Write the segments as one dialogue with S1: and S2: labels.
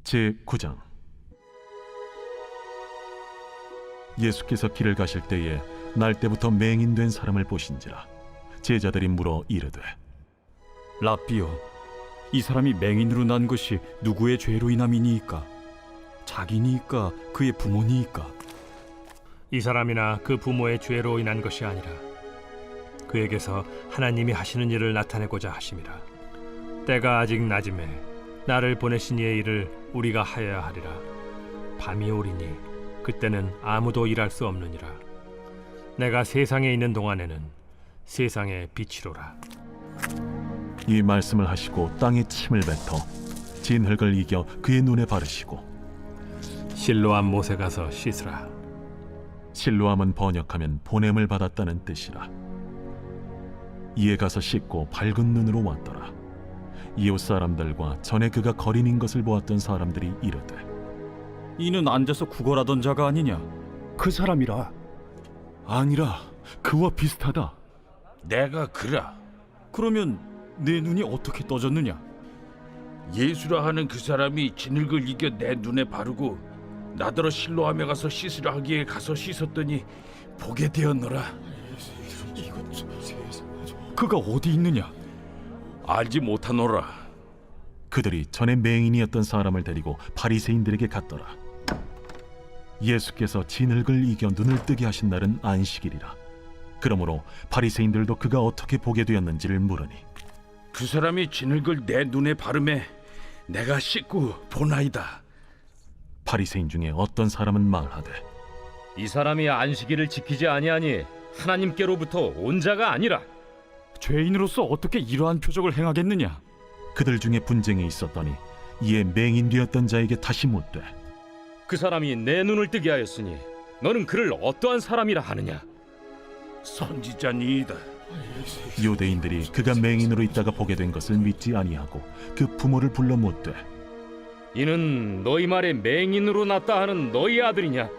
S1: 제9장. 예수께서 길을 가실 때에 날 때부터 맹인된 사람을 보신지라. 제자들이 물어 이르되,
S2: 랍비여, 이 사람이 맹인으로 난 것이 누구의 죄로 인함이니이까? 자기니이까 그의 부모니이까?
S3: 이 사람이나 그 부모의 죄로 인한 것이 아니라 그에게서 하나님이 하시는 일을 나타내고자 하심이라. 때가 아직 낮음에 나를 보내신 이의 일을 우리가 하여야 하리라. 밤이 오리니 그때는 아무도 일할 수 없느니라. 내가 세상에 있는 동안에는 세상의 빛이로라.
S1: 이 말씀을 하시고 땅에 침을 뱉어 진흙을 이겨 그의 눈에 바르시고,
S3: 실로암 못에 가서 씻으라.
S1: 실로암은 번역하면 보냄을 받았다는 뜻이라. 이에 가서 씻고 밝은 눈으로 왔더라. 이웃 사람들과 전에 그가 거린인 것을 보았던 사람들이 이르되,
S2: 이는 앉아서 구걸하던 자가 아니냐?
S4: 그 사람이라.
S1: 아니라 그와 비슷하다.
S5: 내가 그라.
S2: 그러면 내 눈이 어떻게 떠졌느냐?
S5: 예수라 하는 그 사람이 진흙을 이겨 내 눈에 바르고 나더러 실로암에 가서 씻으라 하기에 가서 씻었더니 보게 되었노라.
S2: 그가 어디 있느냐?
S5: 알지 못하노라.
S1: 그들이 전에 맹인이었던 사람을 데리고 바리새인들에게 갔더라. 예수께서 진흙을 이겨 눈을 뜨게 하신 날은 안식일이라. 그러므로 바리새인들도 그가 어떻게 보게 되었는지를 물으니,
S5: 그 사람이 진흙을 내 눈에 바르매 내가 씻고 보나이다.
S1: 바리새인 중에 어떤 사람은 말하되,
S6: 이 사람이 안식일을 지키지 아니하니 하나님께로부터 온 자가 아니라.
S2: 죄인으로서 어떻게 이러한 표적을 행하겠느냐?
S1: 그들 중에 분쟁이 있었더니 이에 맹인 되었던 자에게 다시 묻되,
S6: 그 사람이 내 눈을 뜨게 하였으니 너는 그를 어떠한 사람이라 하느냐?
S5: 선지자니이다.
S1: 유대인들이 그가 맹인으로 있다가 보게 된 것을 믿지 아니하고 그 부모를 불러 묻되,
S6: 이는 너희 말에 맹인으로 났다 하는 너희 아들이냐?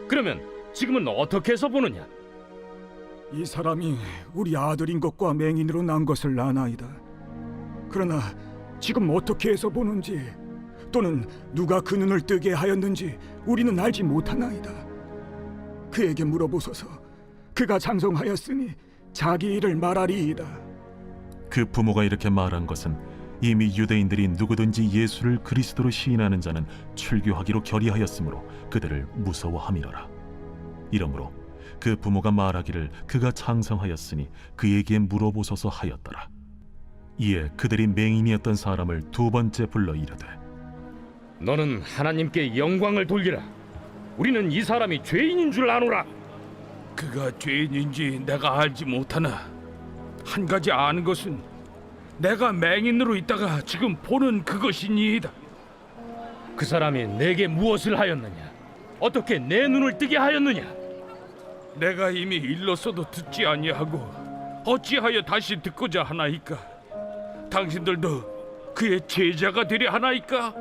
S6: 그러면 지금은 어떻게 해서 보느냐?
S4: 이 사람이 우리 아들인 것과 맹인으로 난 것을 아나이다. 그러나 지금 어떻게 해서 보는지 또는 누가 그 눈을 뜨게 하였는지 우리는 알지 못하나이다. 그에게 물어보소서. 그가 장성하였으니 자기 일을 말하리이다.
S1: 그 부모가 이렇게 말한 것은 이미 유대인들이 누구든지 예수를 그리스도로 시인하는 자는 출교하기로 결의하였으므로 그들을 무서워함이로라. 이러므로 그 부모가 말하기를 그가 장성하였으니 그에게 물어보소서 하였더라. 이에 그들이 맹인이었던 사람을 두 번째 불러 이르되,
S6: 너는 하나님께 영광을 돌리라. 우리는 이 사람이 죄인인 줄 아노라.
S5: 그가 죄인인지 내가 알지 못하나 한 가지 아는 것은 내가 맹인으로 있다가 지금 보는 그것이니이다.
S6: 그 사람이 내게 무엇을 하였느냐? 어떻게 내 눈을 뜨게 하였느냐?
S5: 내가 이미 일렀어도 듣지 아니하고 어찌하여 다시 듣고자 하나이까? 당신들도 그의 제자가 되려 하나이까?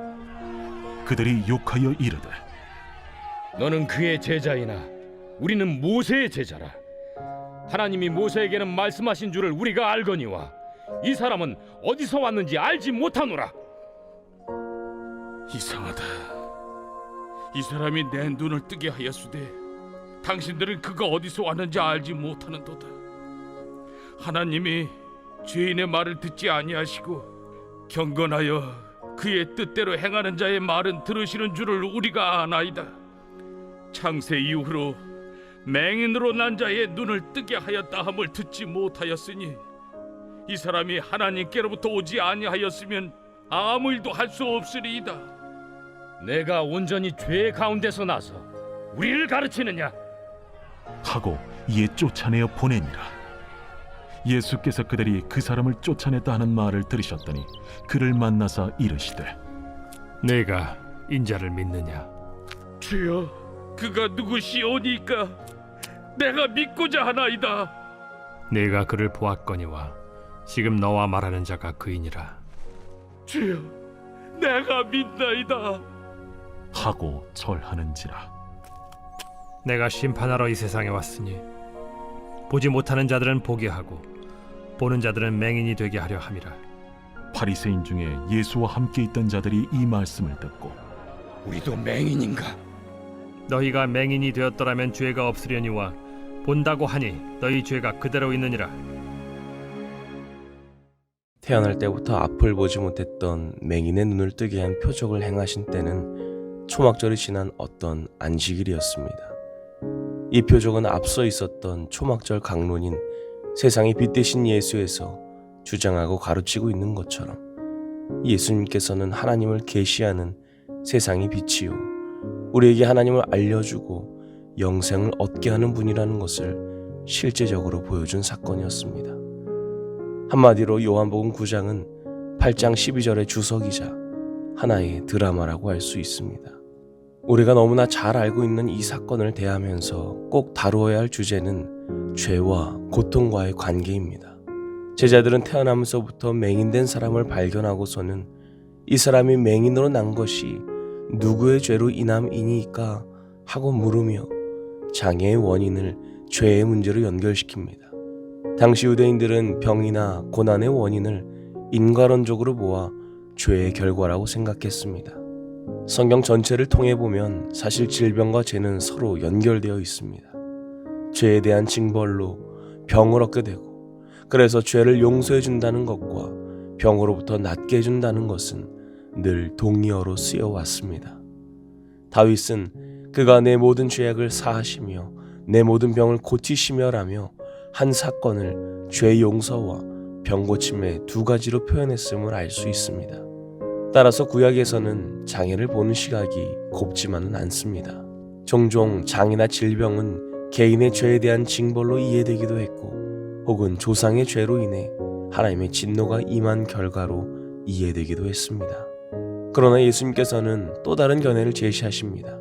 S1: 그들이 욕하여 이르되,
S6: 너는 그의 제자이나 우리는 모세의 제자라. 하나님이 모세에게는 말씀하신 줄을 우리가 알거니와 이 사람은 어디서 왔는지 알지 못하노라.
S5: 이상하다. 이 사람이 내 눈을 뜨게 하였으되 당신들은 그가 어디서 왔는지 알지 못하는도다. 하나님이 죄인의 말을 듣지 아니하시고 경건하여 그의 뜻대로 행하는 자의 말은 들으시는 줄을 우리가 아나이다. 창세 이후로 맹인으로 난 자의 눈을 뜨게 하였다 함을 듣지 못하였으니 이 사람이 하나님께로부터 오지 아니하였으면 아무 일도 할 수 없으리이다.
S6: 내가 온전히 죄 가운데서 나서 우리를 가르치느냐?
S1: 하고 이에 쫓아내어 보내니라. 예수께서 그들이 그 사람을 쫓아냈다 하는 말을 들으셨더니 그를 만나사 이르시되,
S3: 내가 인자를 믿느냐?
S5: 주여, 그가 누구시오니까 내가 믿고자 하나이다.
S3: 내가 그를 보았거니와 지금 너와 말하는 자가 그이니라.
S5: 주여, 내가 믿나이다.
S1: 하고 절하는지라.
S3: 내가 심판하러 이 세상에 왔으니 보지 못하는 자들은 보게 하고 보는 자들은 맹인이 되게 하려 함이라.
S1: 바리새인 중에 예수와 함께 있던 자들이 이 말씀을 듣고
S6: 우리도 맹인인가?
S3: 너희가 맹인이 되었더라면 죄가 없으려니와 본다고 하니 너희 죄가 그대로 있느니라.
S7: 태어날 때부터 앞을 보지 못했던 맹인의 눈을 뜨게 한 표적을 행하신 때는 초막절이 지난 어떤 안식일이었습니다. 이 표적은 앞서 있었던 초막절 강론인 세상의 빛 되신 예수에서 주장하고 가르치고 있는 것처럼 예수님께서는 하나님을 계시하는 세상의 빛이요 우리에게 하나님을 알려주고 영생을 얻게 하는 분이라는 것을 실제적으로 보여준 사건이었습니다. 한마디로 요한복음 9장은 8장 12절의 주석이자 하나의 드라마라고 할 수 있습니다. 우리가 너무나 잘 알고 있는 이 사건을 대하면서 꼭 다루어야 할 주제는 죄와 고통과의 관계입니다. 제자들은 태어나면서부터 맹인된 사람을 발견하고서는 이 사람이 맹인으로 난 것이 누구의 죄로 인함이니까 하고 물으며 장애의 원인을 죄의 문제로 연결시킵니다. 당시 유대인들은 병이나 고난의 원인을 인과론적으로 모아 죄의 결과라고 생각했습니다. 성경 전체를 통해 보면 사실 질병과 죄는 서로 연결되어 있습니다. 죄에 대한 징벌로 병을 얻게 되고 그래서 죄를 용서해 준다는 것과 병으로부터 낫게 해준다는 것은 늘 동의어로 쓰여왔습니다. 다윗은 그가 내 모든 죄악을 사하시며 내 모든 병을 고치시며라며 한 사건을 죄 용서와 병 고침의 두 가지로 표현했음을 알 수 있습니다. 따라서 구약에서는 장애를 보는 시각이 곱지만은 않습니다. 종종 장애나 질병은 개인의 죄에 대한 징벌로 이해되기도 했고 혹은 조상의 죄로 인해 하나님의 진노가 임한 결과로 이해되기도 했습니다. 그러나 예수님께서는 또 다른 견해를 제시하십니다.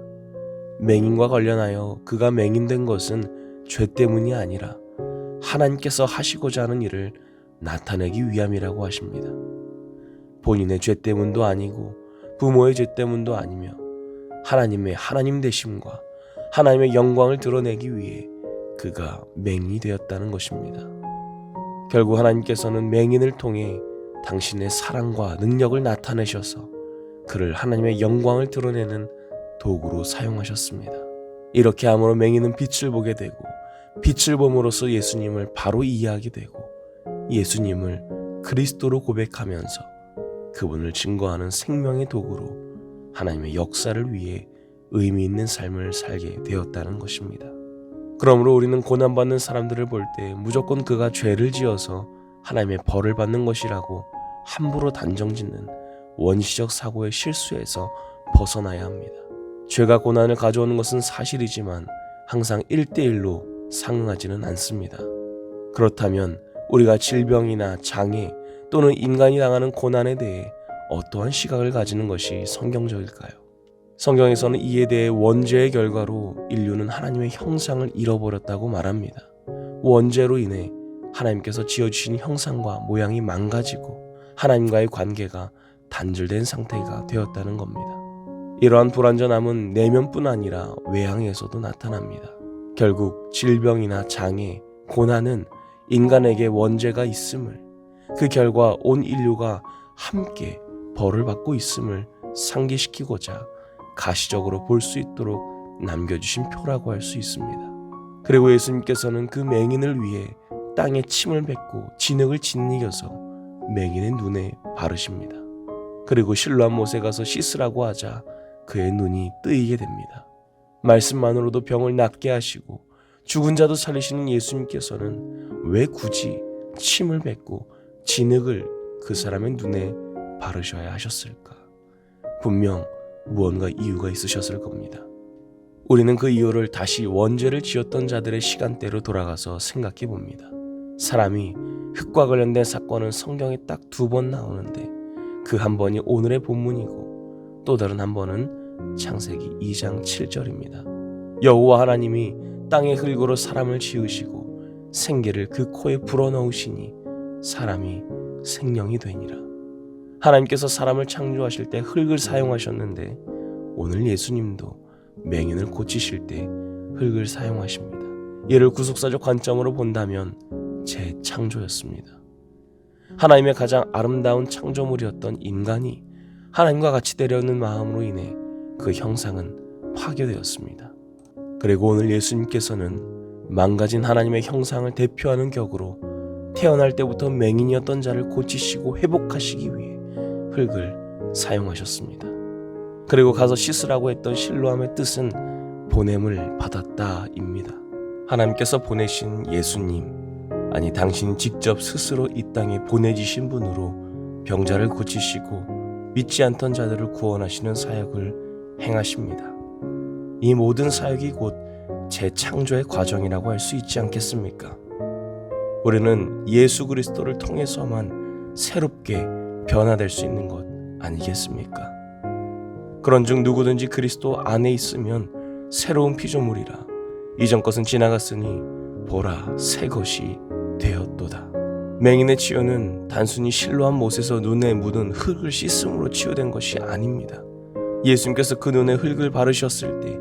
S7: 맹인과 관련하여 그가 맹인된 것은 죄 때문이 아니라 하나님께서 하시고자 하는 일을 나타내기 위함이라고 하십니다. 본인의 죄 때문도 아니고 부모의 죄 때문도 아니며 하나님의 하나님 되심과 하나님의 영광을 드러내기 위해 그가 맹인이 되었다는 것입니다. 결국 하나님께서는 맹인을 통해 당신의 사랑과 능력을 나타내셔서 그를 하나님의 영광을 드러내는 도구로 사용하셨습니다. 이렇게 함으로 맹인은 빛을 보게 되고 빛을 봄으로써 예수님을 바로 이해하게 되고 예수님을 그리스도로 고백하면서 그분을 증거하는 생명의 도구로 하나님의 역사를 위해 의미 있는 삶을 살게 되었다는 것입니다. 그러므로 우리는 고난받는 사람들을 볼 때 무조건 그가 죄를 지어서 하나님의 벌을 받는 것이라고 함부로 단정짓는 원시적 사고의 실수에서 벗어나야 합니다. 죄가 고난을 가져오는 것은 사실이지만 항상 1대1로 상응하지는 않습니다. 그렇다면 우리가 질병이나 장애 또는 인간이 당하는 고난에 대해 어떠한 시각을 가지는 것이 성경적일까요? 성경에서는 이에 대해 원죄의 결과로 인류는 하나님의 형상을 잃어버렸다고 말합니다. 원죄로 인해 하나님께서 지어주신 형상과 모양이 망가지고 하나님과의 관계가 단절된 상태가 되었다는 겁니다. 이러한 불완전함은 내면뿐 아니라 외향에서도 나타납니다. 결국 질병이나 장애, 고난은 인간에게 원죄가 있음을, 그 결과 온 인류가 함께 벌을 받고 있음을 상기시키고자 가시적으로 볼 수 있도록 남겨주신 표라고 할 수 있습니다. 그리고 예수님께서는 그 맹인을 위해 땅에 침을 뱉고 진흙을 짓이겨서 맹인의 눈에 바르십니다. 그리고 실로암 못에 가서 씻으라고 하자 그의 눈이 뜨이게 됩니다. 말씀만으로도 병을 낫게 하시고 죽은 자도 살리시는 예수님께서는 왜 굳이 침을 뱉고 진흙을 그 사람의 눈에 바르셔야 하셨을까? 분명 무언가 이유가 있으셨을 겁니다. 우리는 그 이유를 다시 원죄를 지었던 자들의 시간대로 돌아가서 생각해 봅니다. 사람이 흙과 관련된 사건은 성경에 딱 2번 나오는데 그 한 번이 오늘의 본문이고 또 다른 한 번은 창세기 2장 7절입니다. 여호와 하나님이 땅의 흙으로 사람을 지으시고 생기를 그 코에 불어넣으시니 사람이 생명이 되니라. 하나님께서 사람을 창조하실 때 흙을 사용하셨는데 오늘 예수님도 맹인을 고치실 때 흙을 사용하십니다. 이를 구속사적 관점으로 본다면 재창조였습니다. 하나님의 가장 아름다운 창조물이었던 인간이 하나님과 같이 되려는 마음으로 인해 그 형상은 파괴되었습니다. 그리고 오늘 예수님께서는 망가진 하나님의 형상을 대표하는 격으로 태어날 때부터 맹인이었던 자를 고치시고 회복하시기 위해 흙을 사용하셨습니다. 그리고 가서 씻으라고 했던 실로암의 뜻은 보냄을 받았다입니다. 하나님께서 보내신 예수님, 아니 당신이 직접 스스로 이 땅에 보내지신 분으로 병자를 고치시고 믿지 않던 자들을 구원하시는 사역을 행하십니다. 이 모든 사역이 곧 재창조의 과정이라고 할 수 있지 않겠습니까? 우리는 예수 그리스도를 통해서만 새롭게 변화될 수 있는 것 아니겠습니까? 그런즉 누구든지 그리스도 안에 있으면 새로운 피조물이라 이전 것은 지나갔으니 보라 새 것이 되었도다. 맹인의 치유는 단순히 실로암 못에서 눈에 묻은 흙을 씻음으로 치유된 것이 아닙니다. 예수님께서 그 눈에 흙을 바르셨을 때,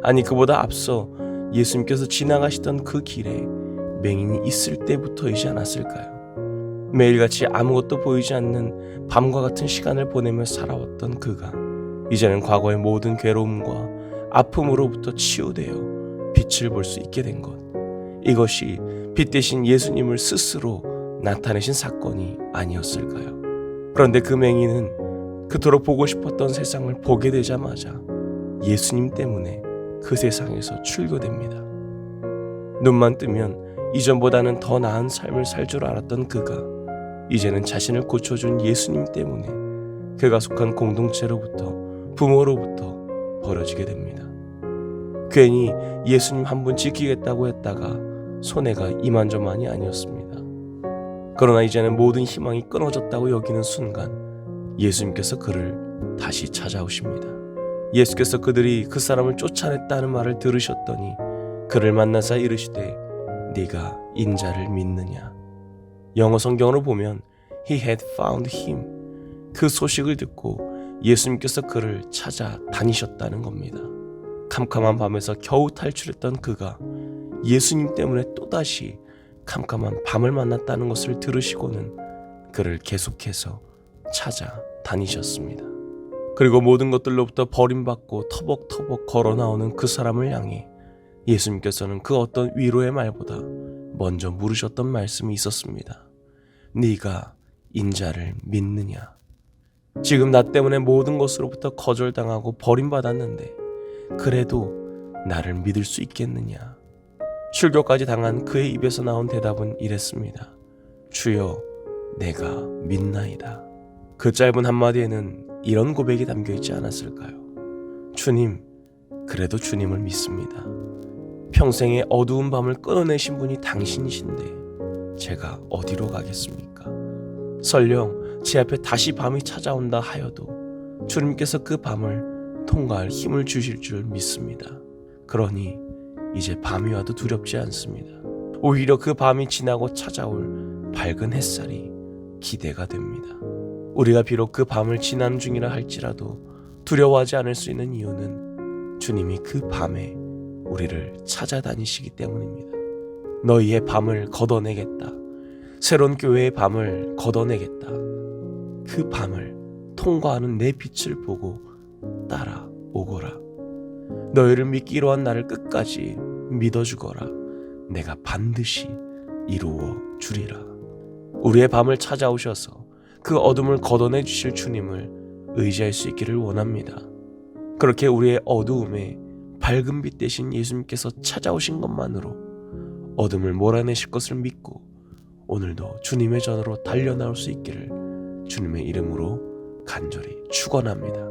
S7: 아니 그보다 앞서 예수님께서 지나가시던 그 길에 맹인이 있을 때부터이지 않았을까요? 매일같이 아무것도 보이지 않는 밤과 같은 시간을 보내며 살아왔던 그가 이제는 과거의 모든 괴로움과 아픔으로부터 치유되어 빛을 볼 수 있게 된 것, 이것이 빛 대신 예수님을 스스로 나타내신 사건이 아니었을까요? 그런데 그 맹인은 그토록 보고 싶었던 세상을 보게 되자마자 예수님 때문에 그 세상에서 출교됩니다. 눈만 뜨면 이전보다는 더 나은 삶을 살 줄 알았던 그가 이제는 자신을 고쳐준 예수님 때문에 그가 속한 공동체로부터, 부모로부터 버려지게 됩니다. 괜히 예수님 한 분 지키겠다고 했다가 손해가 이만저만이 아니었습니다. 그러나 이제는 모든 희망이 끊어졌다고 여기는 순간 예수님께서 그를 다시 찾아오십니다. 예수께서 그들이 그 사람을 쫓아냈다는 말을 들으셨더니 그를 만나사 이르시되 네가 인자를 믿느냐. 영어 성경으로 보면 He had found him. 그 소식을 듣고 예수님께서 그를 찾아 다니셨다는 겁니다. 캄캄한 밤에서 겨우 탈출했던 그가 예수님 때문에 또다시 캄캄한 밤을 만났다는 것을 들으시고는 그를 계속해서 찾아 다니셨습니다. 그리고 모든 것들로부터 버림받고 터벅터벅 걸어 나오는 그 사람을 향해 예수님께서는 그 어떤 위로의 말보다 먼저 물으셨던 말씀이 있었습니다. 네가 인자를 믿느냐? 지금 나 때문에 모든 것으로부터 거절당하고 버림받았는데 그래도 나를 믿을 수 있겠느냐? 출교까지 당한 그의 입에서 나온 대답은 이랬습니다. 주여, 내가 믿나이다. 그 짧은 한마디에는 이런 고백이 담겨 있지 않았을까요? 주님, 그래도 주님을 믿습니다. 평생의 어두운 밤을 끊어내신 분이 당신이신데 제가 어디로 가겠습니까? 설령 제 앞에 다시 밤이 찾아온다 하여도 주님께서 그 밤을 통과할 힘을 주실 줄 믿습니다. 그러니 이제 밤이 와도 두렵지 않습니다. 오히려 그 밤이 지나고 찾아올 밝은 햇살이 기대가 됩니다. 우리가 비록 그 밤을 지난 중이라 할지라도 두려워하지 않을 수 있는 이유는 주님이 그 밤에 우리를 찾아다니시기 때문입니다. 너희의 밤을 걷어내겠다. 새로운 교회의 밤을 걷어내겠다. 그 밤을 통과하는 내 빛을 보고 따라오거라. 너희를 믿기로 한 나를 끝까지 믿어주거라. 내가 반드시 이루어 주리라. 우리의 밤을 찾아오셔서 그 어둠을 걷어내 주실 주님을 의지할 수 있기를 원합니다. 그렇게 우리의 어두움에 밝은 빛 대신 예수님께서 찾아오신 것만으로 어둠을 몰아내실 것을 믿고 오늘도 주님의 전으로 달려나올 수 있기를 주님의 이름으로 간절히 축원합니다.